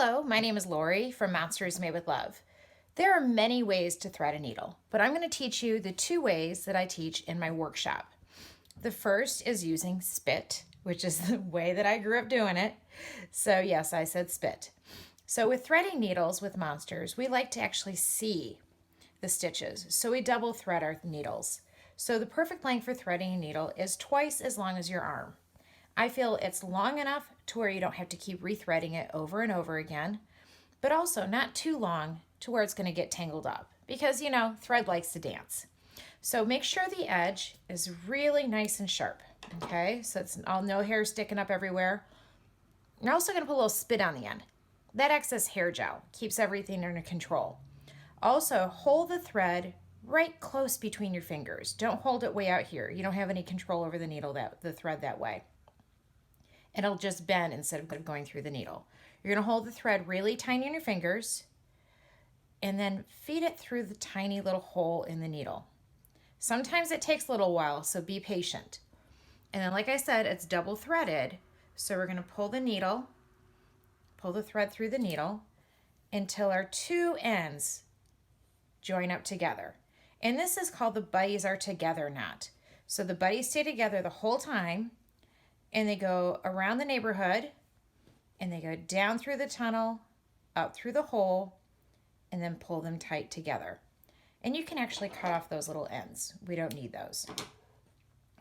Hello, my name is Lori from Monsters Made with Love. There are many ways to thread a needle, but I'm going to teach you the two ways that I teach in my workshop. The first is using spit, which is the way that I grew up doing it. So yes, I said spit. So with threading needles with monsters, we like to actually see the stitches. So we double thread our needles. So the perfect length for threading a needle is twice as long as your arm. I feel it's long enough to where you don't have to keep rethreading it over and over again, but also not too long to where it's going to get tangled up because, thread likes to dance. So make sure the edge is really nice and sharp, okay? So it's all no hair sticking up everywhere. You're also going to put a little spit on the end. That excess hair gel keeps everything under control. Also, hold the thread right close between your fingers. Don't hold it way out here. You don't have any control over the needle, the thread that way. It'll just bend instead of going through the needle. You're going to hold the thread really tiny in your fingers and then feed it through the tiny little hole in the needle. Sometimes it takes a little while, so be patient. And then, like I said, it's double threaded. So we're going to pull the thread through the needle until our two ends join up together. And this is called the buddies are together knot. So the buddies stay together the whole time, and they go around the neighborhood, and they go down through the tunnel, up through the hole, and then pull them tight together. And you can actually cut off those little ends. We don't need those.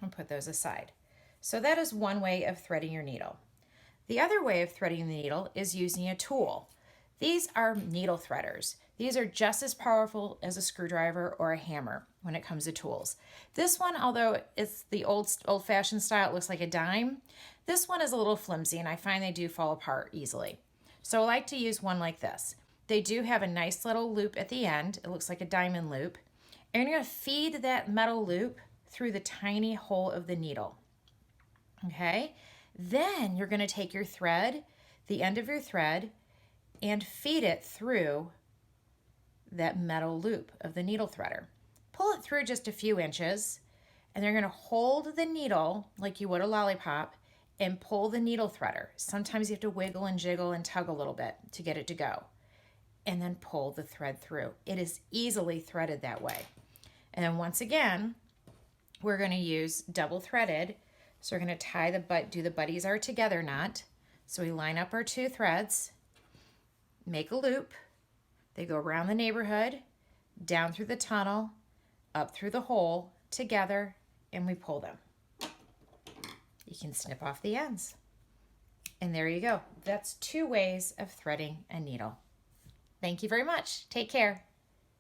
I'll put those aside. So that is one way of threading your needle. The other way of threading the needle is using a tool. These are needle threaders. These are just as powerful as a screwdriver or a hammer when it comes to tools. This one, although it's the old-fashioned style, it looks like a dime, this one is a little flimsy and I find they do fall apart easily. So I like to use one like this. They do have a nice little loop at the end. It looks like a diamond loop. And you're going to feed that metal loop through the tiny hole of the needle. Okay? Then you're going to take your thread, the end of your thread, and feed it through that metal loop of the needle threader. Pull it through just a few inches, and they're going to hold the needle like you would a lollipop and pull the needle threader. Sometimes you have to wiggle and jiggle and tug a little bit to get it to go, and then pull the thread through. It is easily threaded that way. And then once again, we're going to use double threaded. So we're going to do the buddies are together knot. So we line up our two threads, make a loop. They go around the neighborhood, down through the tunnel, up through the hole, together, and we pull them. You can snip off the ends. And there you go. That's two ways of threading a needle. Thank you very much. Take care.